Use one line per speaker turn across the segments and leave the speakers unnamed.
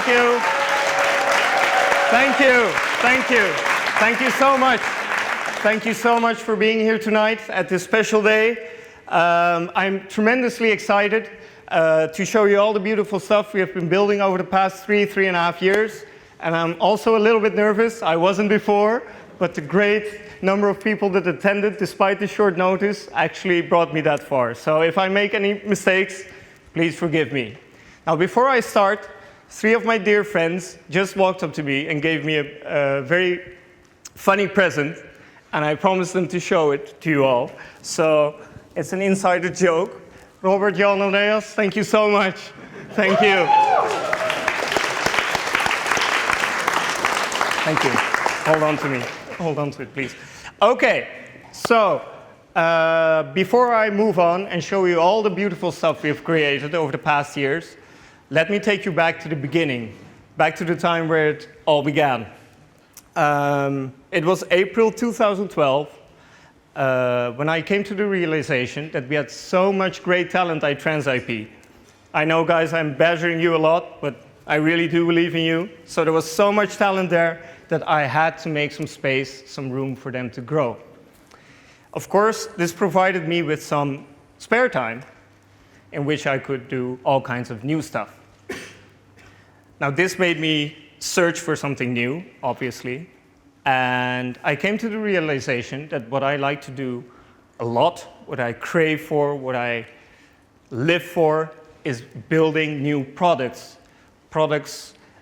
Thank you. Thank you. Thank you. Thank you so much. Thank you so much for being here tonight at this special day. I'm tremendously excited to show you all the beautiful stuff we have been building over the past 3.5 years. And I'm also a little bit nervous. I wasn't before, but the great number of people that attended, despite the short notice, actually brought me that far. So if I make any mistakes, please forgive me. Now, before I start, 3 of my dear friends just walked up to me and gave me a very funny present, and I promised them to show it to you all. So it's an insider joke. Robert, Jan, Andreas, thank you so much. Thank you. Thank you. Hold on to me. Hold on to it, please. Okay, so before I move on and show you all the beautiful stuff we've created over the past years, let me take you back to the beginning, back to the time where it all began. It was April 2012 when I came to the realization that we had so much great talent at Trans IP. I know, guys, I'm badgering you a lot, but I really do believe in you. So there was so much talent there that I had to make some space, some room for them to grow. Of course, this provided me with some spare time in which I could do all kinds of new stuff. Now, this made me search for something new, obviously, and I came to the realization that what I like to do a lot, what I crave for, what I live for, is building new products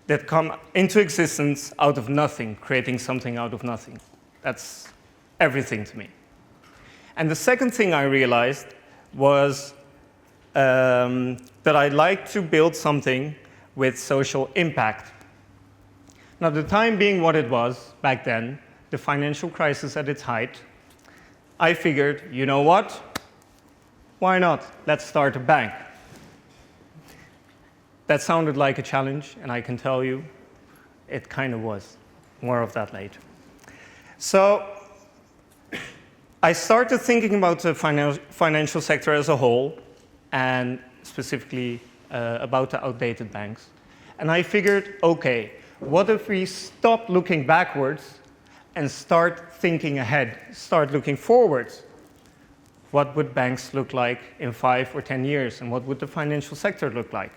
that come into existence out of nothing, creating something out of nothing. That's everything to me. And the second thing I realized was that I'd like to build something with social impact. Now, the time being what it was back then, the financial crisis at its height, I figured, you know what? Why not? Let's start a bank. That sounded like a challenge, and I can tell you, it kind of was. More of that later. So I started thinking about the financial sector as a whole, and specifically about the outdated banks. And I figured, okay, what if we stop looking backwards and start thinking ahead, start looking forwards? What would banks look like in 5 or 10 years, and what would the financial sector look like?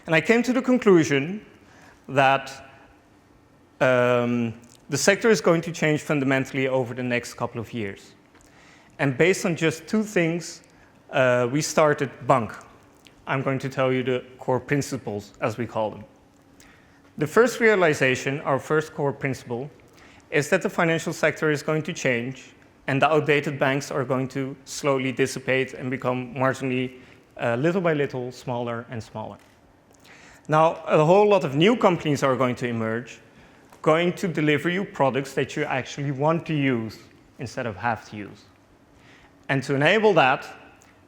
And I came to the conclusion that the sector is going to change fundamentally over the next couple of years. And based on just 2 things, we started bunq. I'm going to tell you the core principles, as we call them. The first realization, our first core principle, is that the financial sector is going to change, and the outdated banks are going to slowly dissipate and become marginally, little by little, smaller and smaller. Now, a whole lot of new companies are going to emerge, going to deliver you products that you actually want to use instead of have to use. And to enable that,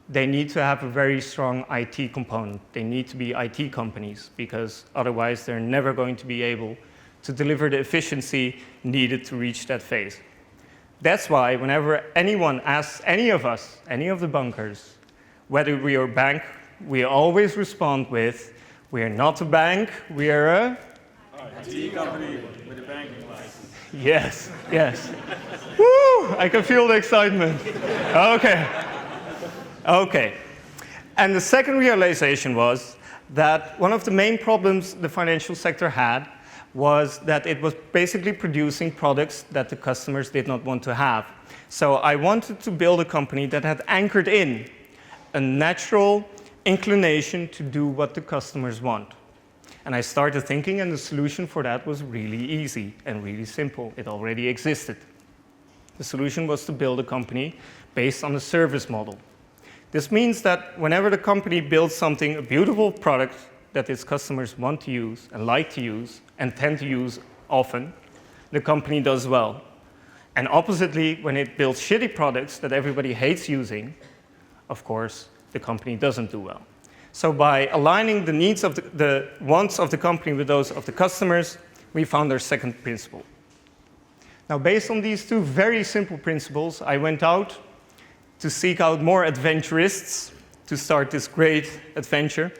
they need to have a very strong IT component. They need to be IT companies, because otherwise they're never going to be able to deliver the efficiency needed to reach that phase. That's why whenever anyone asks any of us, any of the bunqers, whether we are a bank, we always respond with, we are not a bank, we are a
IT company with a banking license.
Yes, yes. Woo! I can feel the excitement. Okay. Okay. And the second realization was that one of the main problems the financial sector had was that it was basically producing products that the customers did not want to have. So I wanted to build a company that had anchored in a natural inclination to do what the customers want. And I started thinking, and the solution for that was really easy and really simple. It already existed. The solution was to build a company based on a service model. This means that whenever the company builds something, a beautiful product that its customers want to use and like to use and tend to use often, the company does well. And oppositely, when it builds shitty products that everybody hates using, of course, the company doesn't do well. So by aligning the needs of the wants of the company with those of the customers, we found our second principle. Now, based on these 2 very simple principles, I went out to seek out more adventurists to start this great adventure.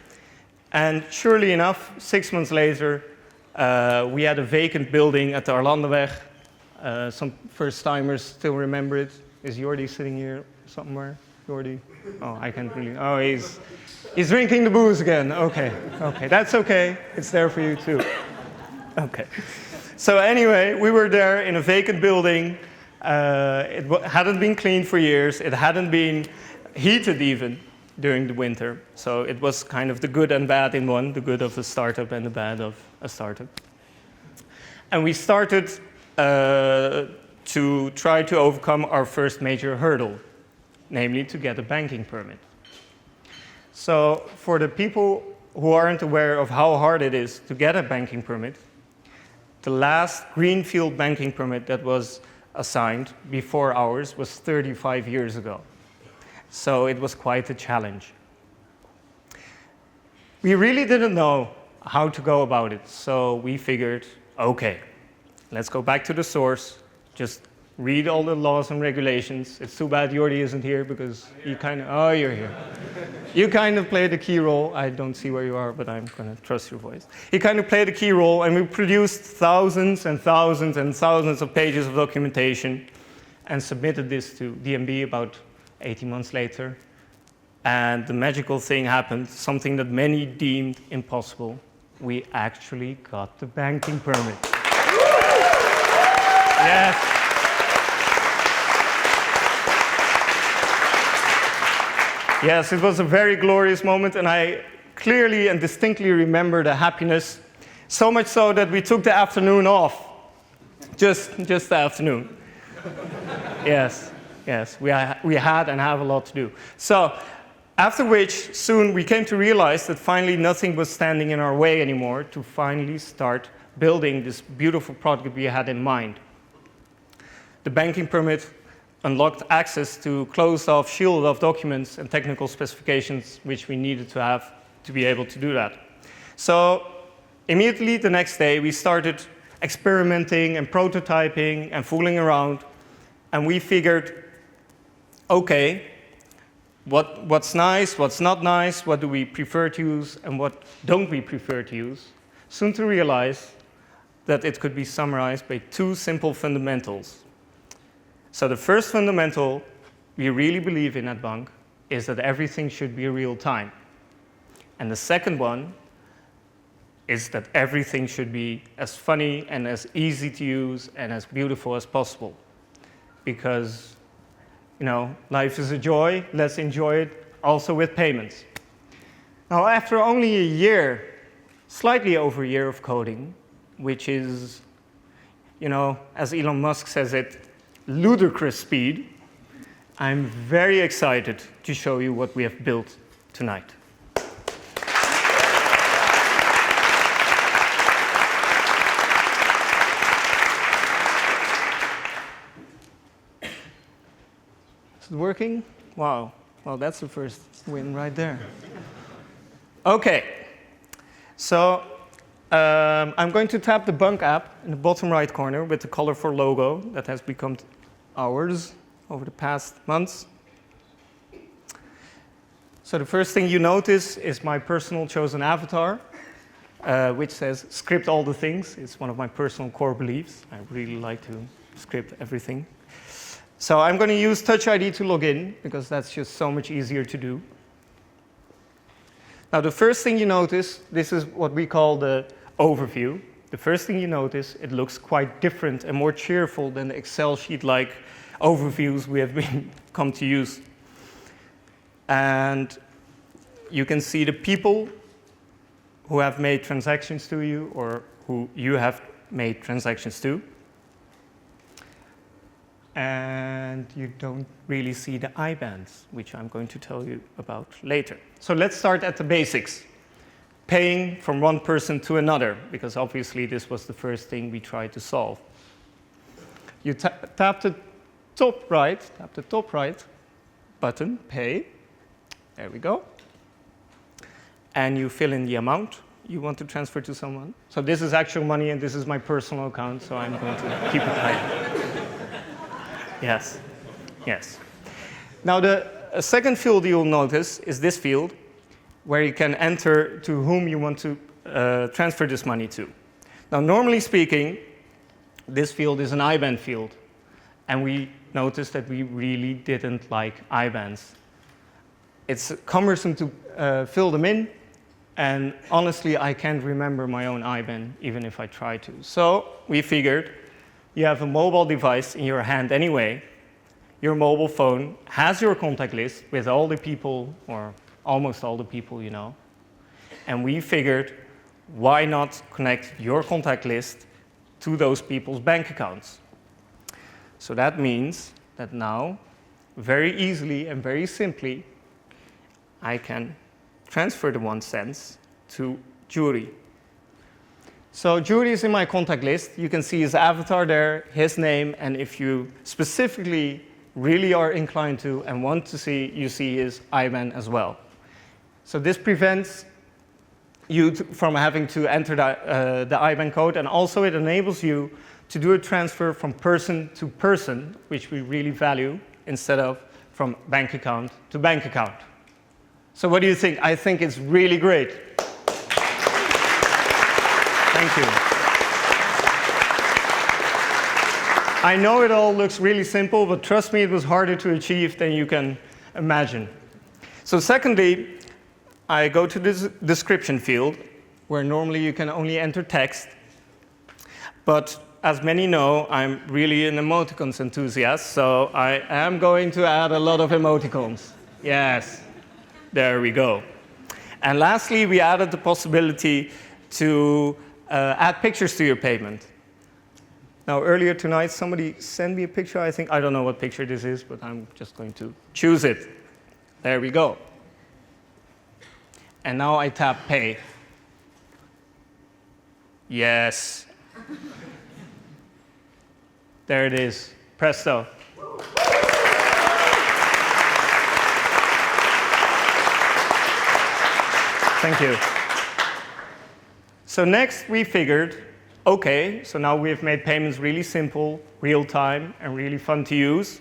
And surely enough, 6 months later, we had a vacant building at the Arlandeweg. Some first-timers still remember it. Is Jordi sitting here somewhere? Jordi? Oh, I can't really. Oh, he's drinking the booze again. Okay, that's okay. It's there for you too. Okay. So anyway, we were there in a vacant building. It hadn't been cleaned for years. It hadn't been heated even during the winter. So it was kind of the good and bad in one, the good of a startup and the bad of a startup. And we started to try to overcome our first major hurdle, namely to get a banking permit. So for the people who aren't aware of how hard it is to get a banking permit, the last greenfield banking permit that was assigned before ours was 35 years ago. So it was quite a challenge. We really didn't know how to go about it, so we figured, okay, let's go back to the source, just read all the laws and regulations. It's too bad Jordi isn't here because you kind of, oh, you're here. You kind of played a key role. I don't see where you are, but I'm going to trust your voice. He kind of played a key role, and we produced thousands and thousands and thousands of pages of documentation and submitted this to DNB about 18 months later. And the magical thing happened, something that many deemed impossible. We actually got the banking permit. Yes. Yes, it was a very glorious moment, and I clearly and distinctly remember the happiness, so much so that we took the afternoon off. Just the afternoon. Yes, we had and have a lot to do. So, after which, soon we came to realize that finally nothing was standing in our way anymore to finally start building this beautiful product we had in mind. The banking permit unlocked access to closed-off, shielded-off documents and technical specifications which we needed to have to be able to do that. So immediately the next day, we started experimenting and prototyping and fooling around, and we figured, okay, what's nice, what's not nice, what do we prefer to use, and what don't we prefer to use, soon to realize that it could be summarized by two simple fundamentals. So the first fundamental we really believe in at bunq is that everything should be real time. And the second one is that everything should be as funny and as easy to use and as beautiful as possible. Because, life is a joy, let's enjoy it also with payments. Now, after only a year, slightly over a year of coding, which is, as Elon Musk says it, ludicrous speed, I'm very excited to show you what we have built tonight. Is it working? Wow. Well, that's the first win right there. Okay. So I'm going to tap the bunq app in the bottom right corner with the colorful logo that has become ours over the past months. So the first thing you notice is my personal chosen avatar, which says script all the things. It's one of my personal core beliefs. I really like to script everything. So I'm going to use Touch ID to log in, because that's just so much easier to do. Now the first thing you notice, this is what we call the overview. The first thing you notice, it looks quite different and more cheerful than the Excel sheet-like overviews we have come to use. And you can see the people who have made transactions to you or who you have made transactions to. And you don't really see the IBANs, which I'm going to tell you about later. So let's start at the basics. Paying from one person to another, because obviously this was the first thing we tried to solve. You tap the top right button, pay. There we go. And you fill in the amount you want to transfer to someone. So this is actual money, and this is my personal account, so I'm going to keep it private. Yes. Now the second field you'll notice is this field. where you can enter to whom you want to transfer this money to. Now, normally speaking, this field is an IBAN field, and we noticed that we really didn't like IBANs. It's cumbersome to fill them in, and honestly, I can't remember my own IBAN, even if I try to. So we figured you have a mobile device in your hand anyway. Your mobile phone has your contact list with all the people, or almost all the people you know. And we figured, why not connect your contact list to those people's bank accounts? So that means that now, very easily and very simply, I can transfer the 1 cent to Jury. So Jury is in my contact list. You can see his avatar there, his name, and if you specifically really are inclined to and want to see, you see his IBAN as well. So this prevents you from having to enter the IBAN code, and also it enables you to do a transfer from person to person, which we really value, instead of from bank account to bank account. So what do you think? I think it's really great. Thank you. I know it all looks really simple, but trust me, it was harder to achieve than you can imagine. So secondly, I go to this description field, where normally you can only enter text. But as many know, I'm really an emoticons enthusiast, so I am going to add a lot of emoticons. Yes, there we go. And lastly, we added the possibility to add pictures to your payment. Now, earlier tonight, somebody sent me a picture. I don't know what picture this is, but I'm just going to choose it. There we go. And now I tap Pay. Yes. There it is. Presto. Thank you. So next we figured, okay, so now we've made payments really simple, real time, and really fun to use.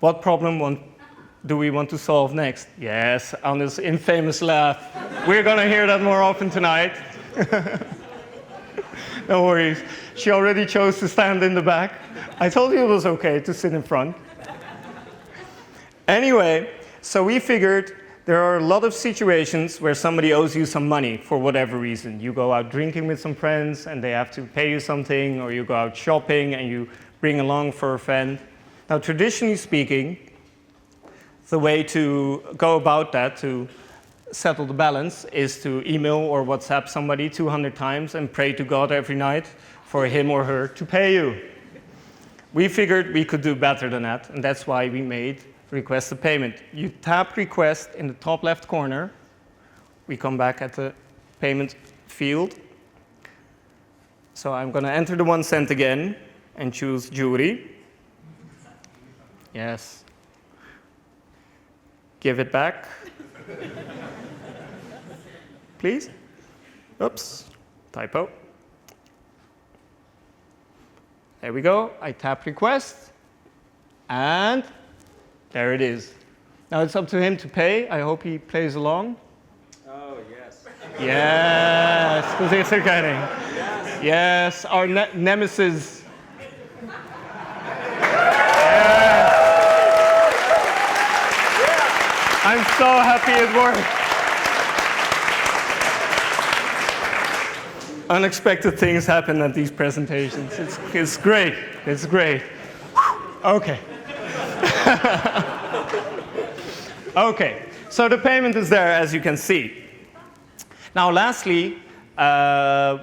What problem do we want to solve next? Yes, on this infamous laugh. We're going to hear that more often tonight. No worries. She already chose to stand in the back. I told you it was okay to sit in front. Anyway, so we figured there are a lot of situations where somebody owes you some money for whatever reason. You go out drinking with some friends and they have to pay you something, or you go out shopping and you bring along for a friend. Now, traditionally speaking, the way to go about that, to settle the balance, is to email or WhatsApp somebody 200 times and pray to God every night for him or her to pay you. We figured we could do better than that, and that's why we made Request a Payment. You tap Request in the top left corner. We come back at the payment field. So I'm going to enter the 1 cent again and choose Jury. Yes. Give it back. Please. Oops, typo. There we go. I tap Request, and there it is. Now it's up to him to pay. I hope he plays along.
Oh, yes.
Yes, gezichtserkenning.
Yes.
Yes, our nemesis. I'm so happy it worked. Unexpected things happen at these presentations. It's great. It's great. Okay. Okay. So the payment is there, as you can see. Now, lastly,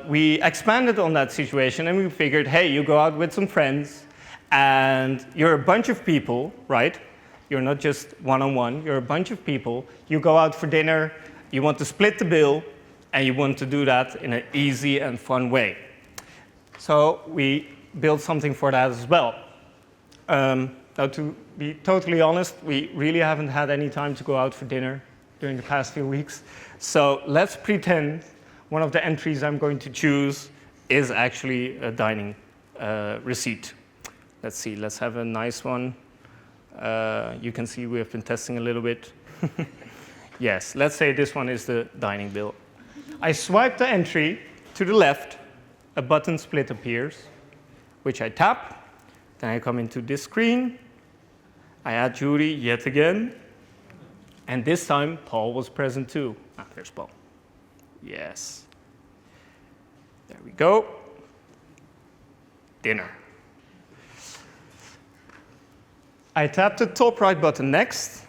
we expanded on that situation and we figured, hey, you go out with some friends and you're a bunch of people, right? You're not just one-on-one, you're a bunch of people. You go out for dinner, you want to split the bill, and you want to do that in an easy and fun way. So we built something for that as well. Now, to be totally honest, we really haven't had any time to go out for dinner during the past few weeks. So let's pretend one of the entries I'm going to choose is actually a dining receipt. Let's see, let's have a nice one. You can see we have been testing a little bit. Yes, let's say this one is the dining bill. I swipe the entry to the left, a button split appears, which I tap. Then I come into this screen. I add Judy yet again. And this time, Paul was present too. Ah, there's Paul. Yes. There we go. Dinner. I tap the top right button next,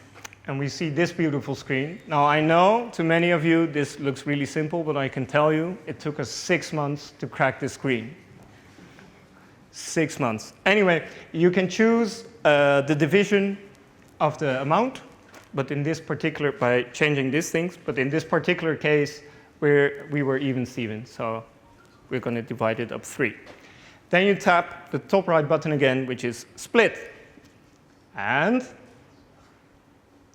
and we see this beautiful screen. Now, I know to many of you this looks really simple, but I can tell you it took us 6 months to crack this screen. 6 months. Anyway, you can choose the division of the amount, but in this particular, by changing these things, but in this particular case, we were even Steven, so we're going to divide it up 3. Then you tap the top right button again, which is split. And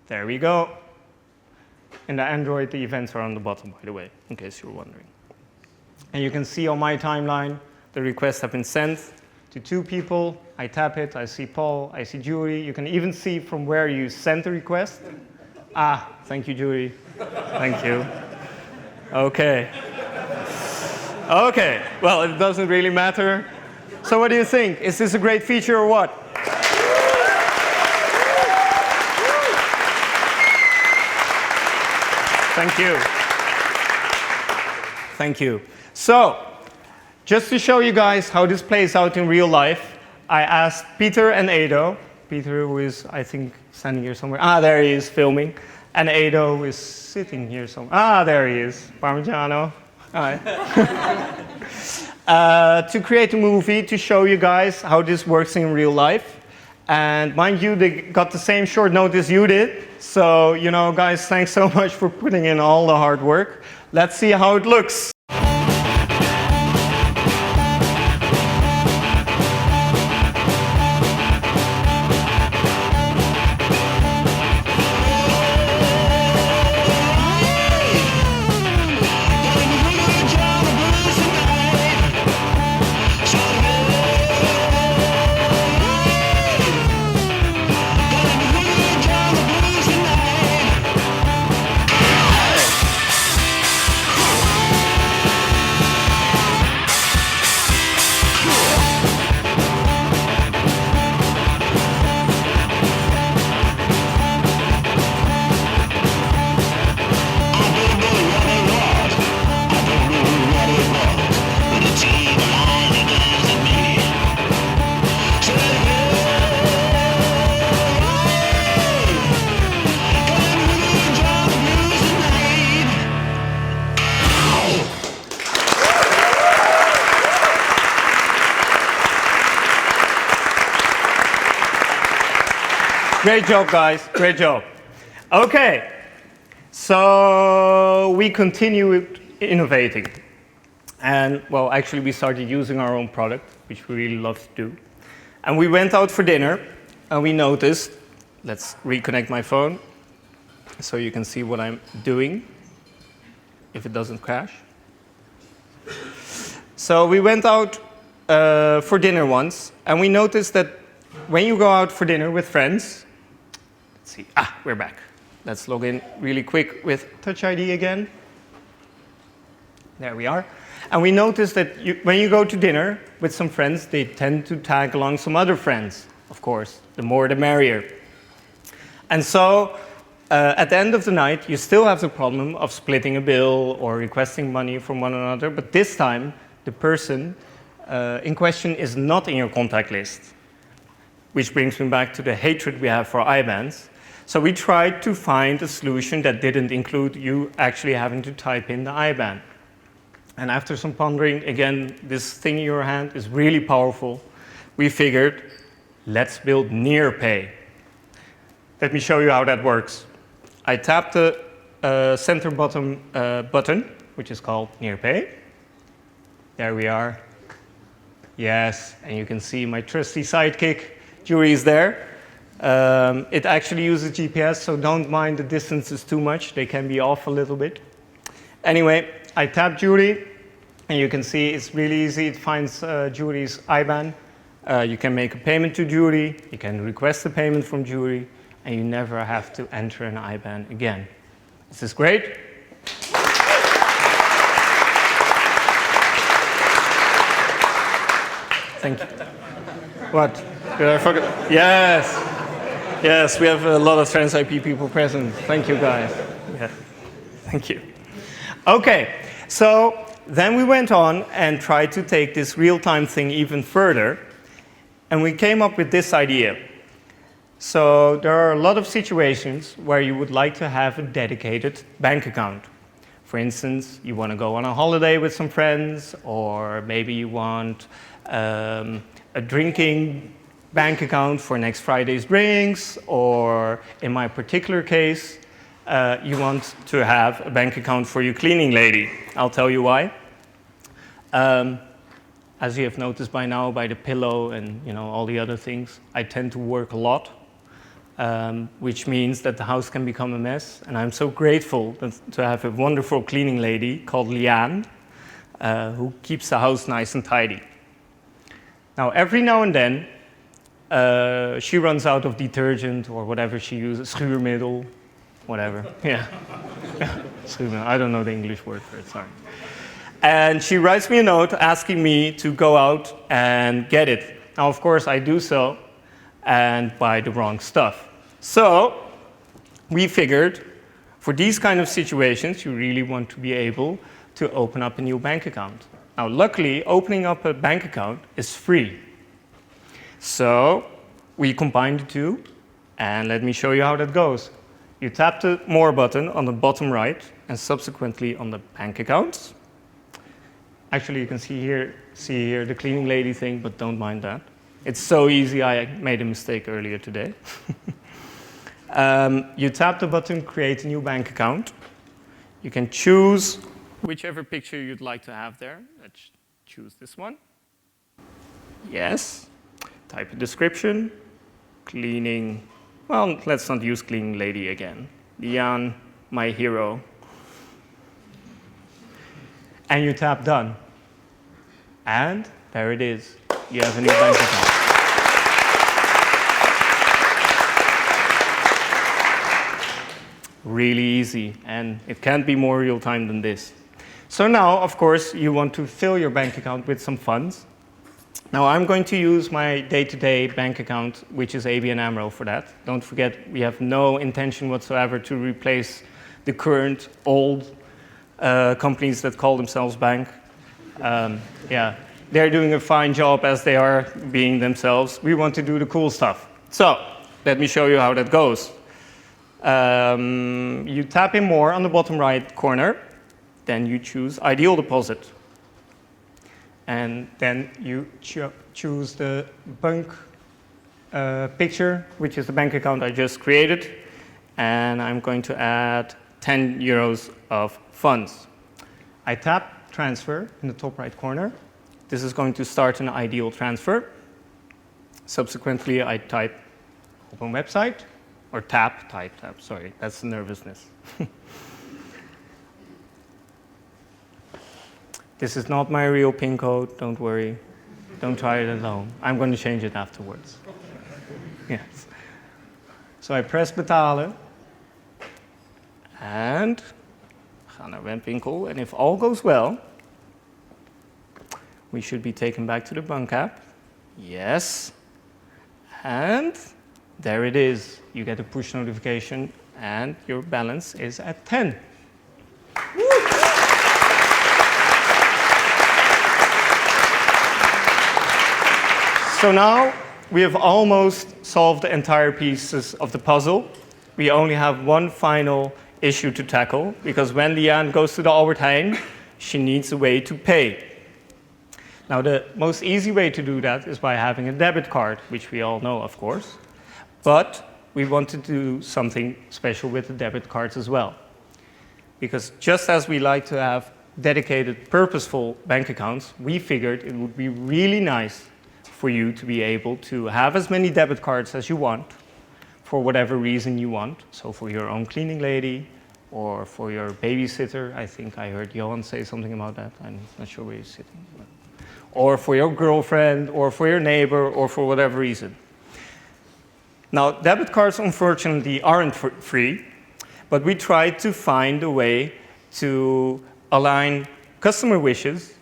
there we go. In the Android, the events are on the bottom, by the way, in case you're wondering. And you can see on my timeline, the requests have been sent to 2 people. I tap it, I see Paul, I see Julie. You can even see from where you sent the request. Ah, thank you, Julie. Thank you. Okay. Okay, well, it doesn't really matter. So what do you think? Is this a great feature or what? Thank you. Thank you. So, just to show you guys how this plays out in real life, I asked Peter and Edo. Peter, who is, I think, standing here somewhere. Ah, there he is, filming. And Edo is sitting here somewhere. Ah, there he is, Parmigiano. Hi. To create a movie to show you guys how this works in real life. And mind you, they got the same short notice you did. So, you know, guys, thanks so much for putting in all the hard work. Let's see how it looks. Great job, guys. Great job. Okay, so we continued innovating. And, well, actually, we started using our own product, which we really love to do. And we went out for dinner, and we noticed, let's reconnect my phone so you can see what I'm doing, if it doesn't crash. So we went out for dinner once, and we noticed that when you go out for dinner with friends, let's see, we're back. Let's log in really quick with Touch ID again. There we are. And we noticed that when you go to dinner with some friends, they tend to tag along some other friends, of course. The more the merrier. And so, at the end of the night, you still have the problem of splitting a bill or requesting money from one another, but this time, the person in question is not in your contact list. Which brings me back to the hatred we have for IBANs. So we tried to find a solution that didn't include you actually having to type in the IBAN. And after some pondering, again, this thing in your hand is really powerful. We figured, let's build NearPay. Let me show you how that works. I tap the center bottom button, which is called NearPay. There we are. Yes, and you can see my trusty sidekick, Jury, is there. It actually uses GPS, so don't mind the distances too much. They can be off a little bit. Anyway, I tap Jury, and you can see it's really easy. It finds Jury's IBAN. You can make a payment to Jury. You can request a payment from Jury, and you never have to enter an IBAN again. Is this great? Thank you. What? Did I forget? Yes. Yes, we have a lot of trans IP people present. Thank you, guys. Yeah. Thank you. Okay, so then we went on and tried to take this real-time thing even further, and we came up with this idea. So there are a lot of situations where you would like to have a dedicated bank account. For instance, you want to go on a holiday with some friends, or maybe you want a drinking bank account for next Friday's drinks, or in my particular case, you want to have a bank account for your cleaning lady. I'll tell you why. As you have noticed by now, by the pillow and all the other things, I tend to work a lot, which means that the house can become a mess. And I'm so grateful to have a wonderful cleaning lady called Liane, who keeps the house nice and tidy. Now, every now and then, she runs out of detergent or whatever she uses, schuurmiddel, whatever. Yeah. Schuurmiddel. I don't know the English word for it, sorry. And she writes me a note asking me to go out and get it. Now, of course, I do so and buy the wrong stuff. So we figured for these kind of situations, you really want to be able to open up a new bank account. Now, luckily, opening up a bank account is free. So we combined the two, and let me show you how that goes. You tap the More button on the bottom right, and subsequently on the bank accounts. Actually, you can see here the cleaning lady thing, but don't mind that. It's so easy, I made a mistake earlier today. You tap the button, Create a new bank account. You can choose whichever picture you'd like to have there. Let's choose this one. Yes. Type a description. Cleaning, well, let's not use cleaning lady again. Liane, my hero. And you tap Done. And there it is. You have a new bank account. Really easy, and it can't be more real time than this. So now, of course, you want to fill your bank account with some funds. Now, I'm going to use my day-to-day bank account, which is ABN AMRO for that. Don't forget, we have no intention whatsoever to replace the current old companies that call themselves bank. Yeah, they're doing a fine job as they are being themselves. We want to do the cool stuff. So let me show you how that goes. You tap in More on the bottom right corner. Then you choose Ideal Deposit. And then you choose the bunq picture, which is the bank account I just created. And I'm going to add 10 euros of funds. I tap Transfer in the top right corner. This is going to start an ideal transfer. Subsequently, I type Open Website, or tap, sorry, that's the nervousness. This is not my real PIN code, don't worry. Don't try it at home. I'm going to change it afterwards. Yes. So I press Betalen. And ga naar webwinkel. And if all goes well, we should be taken back to the bunq app. Yes. And there it is. You get a push notification and your balance is at 10. Woo! So now we have almost solved the entire pieces of the puzzle. We only have one final issue to tackle, because when Liane goes to the Albert Heijn, she needs a way to pay. Now, the most easy way to do that is by having a debit card, which we all know, of course. But we want to do something special with the debit cards as well. Because just as we like to have dedicated, purposeful bank accounts, we figured it would be really nice for you to be able to have as many debit cards as you want, for whatever reason you want. So for your own cleaning lady, or for your babysitter. I think I heard Johan say something about that. I'm not sure where he's sitting. Or for your girlfriend, or for your neighbor, or for whatever reason. Now, debit cards, unfortunately, aren't free, but we tried to find a way to align customer wishes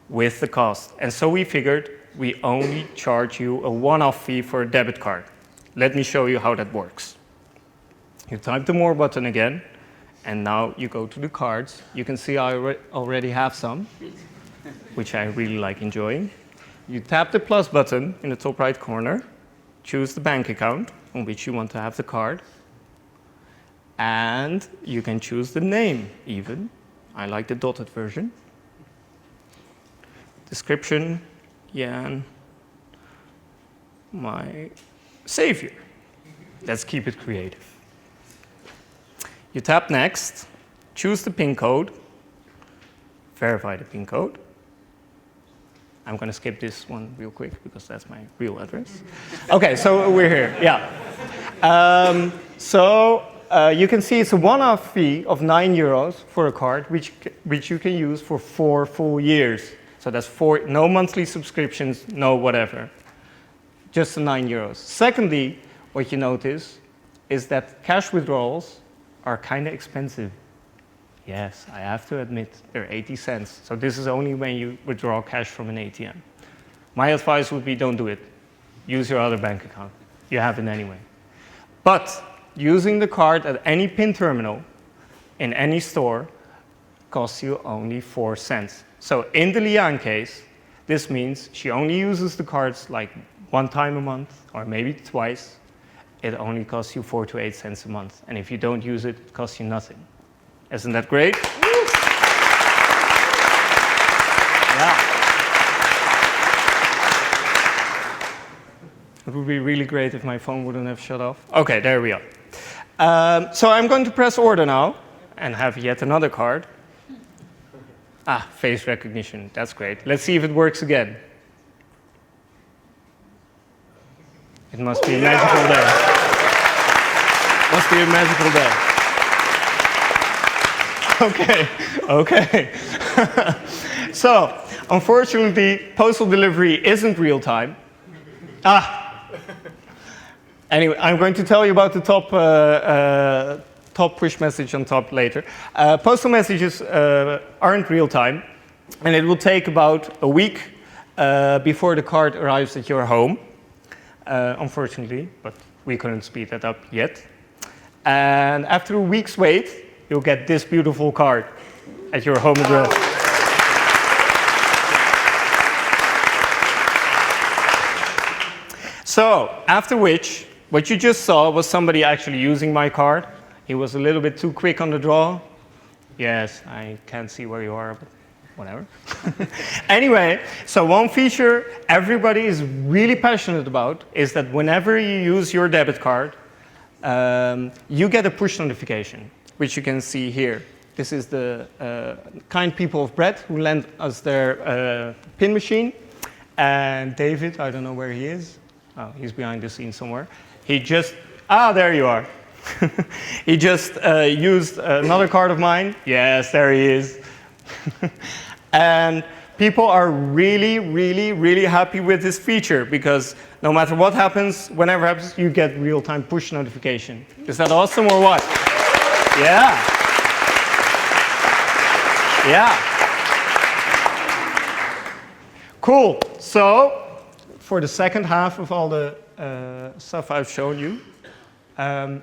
with the cost. And so we figured we only charge you a one-off fee for a debit card. Let me show you how that works. You type the More button again, and now you go to the cards. You can see I already have some, which I really like enjoying. You tap the plus button in the top right corner, choose the bank account on which you want to have the card, and you can choose the name even. I like the dotted version. Description, Jan, my savior. Let's keep it creative. You tap next, choose the PIN code, verify the PIN code. I'm going to skip this one real quick because that's my real address. Okay, so we're here, yeah. You can see it's a one-off fee of €9 for a card, which you can use for 4 full years. So that's no monthly subscriptions, no whatever. Just the €9. Secondly, what you notice is that cash withdrawals are kind of expensive. Yes, I have to admit, they're 80 cents. So this is only when you withdraw cash from an ATM. My advice would be don't do it. Use your other bank account. You have it anyway. But using the card at any PIN terminal in any store costs you only 4 cents. So in the Lian case, this means she only uses the cards like 1 time a month or maybe twice. It only costs you 4 to 8 cents a month. And if you don't use it, it costs you nothing. Isn't that great? Yeah. It would be really great if my phone wouldn't have shut off. Okay, there we are. So I'm going to press order now and have yet another card. Face recognition. That's great. Let's see if it works again. It must be a magical day. Must be a magical day. Okay. So, unfortunately, postal delivery isn't real time. Anyway, I'm going to tell you about the top push message on top later. Postal messages aren't real time, and it will take about a week before the card arrives at your home. Unfortunately, but we couldn't speed that up yet. And after a week's wait, you'll get this beautiful card at your home address. So, after which, what you just saw was somebody actually using my card. He was a little bit too quick on the draw. Yes, I can't see where you are, but whatever. Anyway, so one feature everybody is really passionate about is that whenever you use your debit card, you get a push notification, which you can see here. This is the kind people of Bread who lent us their PIN machine. And David, I don't know where he is. Oh, he's behind the scenes somewhere. He just, there you are. He just used another card of mine. Yes, there he is. And people are really, really, really happy with this feature because no matter what happens, whenever it happens, you get real-time push notification. Is that awesome or what? Yeah. Yeah. Cool. So, for the second half of all the stuff I've shown you,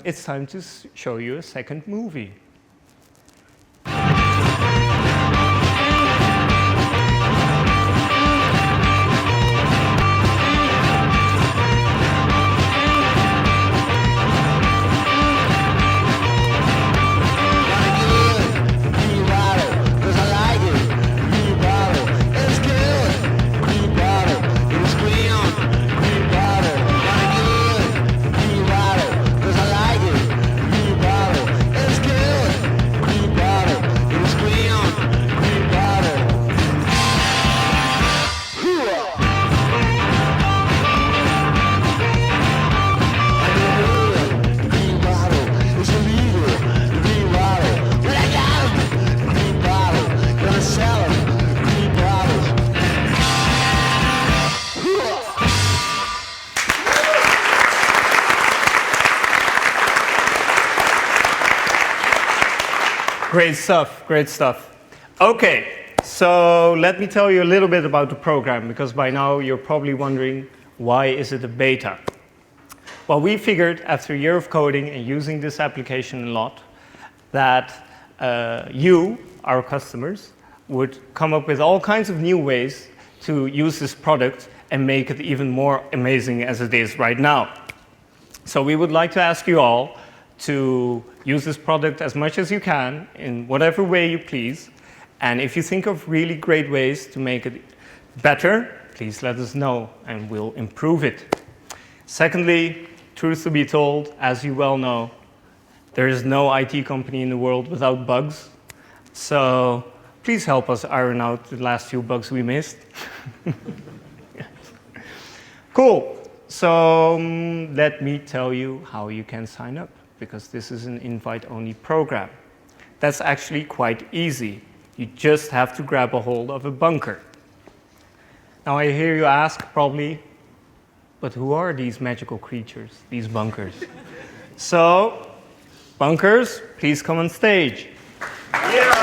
it's time to show you a second movie.
It's good.
Great stuff, great stuff. Okay, so let me tell you a little bit about the program, because by now you're probably wondering, why is it a beta? Well, we figured after a year of coding and using this application a lot, that you, our customers, would come up with all kinds of new ways to use this product and make it even more amazing as it is right now. So we would like to ask you all to use this product as much as you can in whatever way you please. And if you think of really great ways to make it better, please let us know and we'll improve it. Secondly, truth to be told, as you well know, there is no IT company in the world without bugs. So please help us iron out the last few bugs we missed. Cool. So let me tell you how you can sign up, because this is an invite-only program. That's actually quite easy. You just have to grab a hold of a bunker. Now I hear you ask probably, but who are these magical creatures, these bunqers? So, bunqers, please come on stage. Yeah!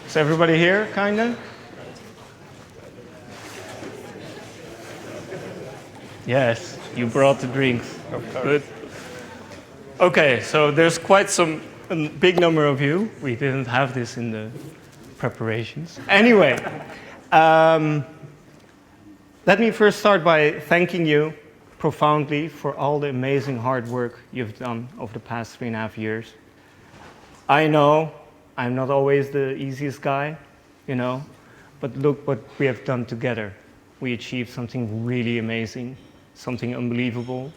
Is everybody here, kinda? Yes, you brought the drinks. Good. Okay, so there's quite a big number of you. We didn't have this in the preparations. Anyway, let me first start by thanking you profoundly for all the amazing hard work you've done over the past 3.5 years. I know I'm not always the easiest guy, you know, but look what we have done together. We achieved something really amazing, something unbelievable.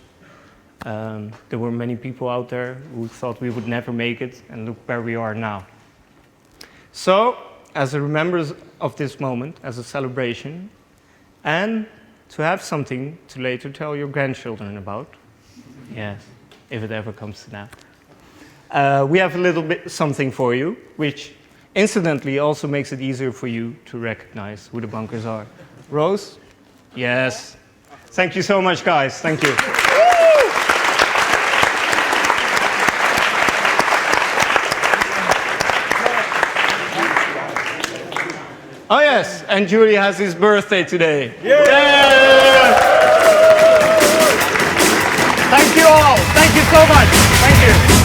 There were many people out there who thought we would never make it, and look where we are now. So, as a remembrance of this moment, as a celebration, and to have something to later tell your grandchildren about, yes, if it ever comes to that, we have a little bit something for you, which incidentally also makes it easier for you to recognize who the bunqers are. Rose? Yes. Thank you so much, guys. Thank you. Oh yes, and Julie has his birthday today. Yeah! Thank you all. Thank you so much. Thank you.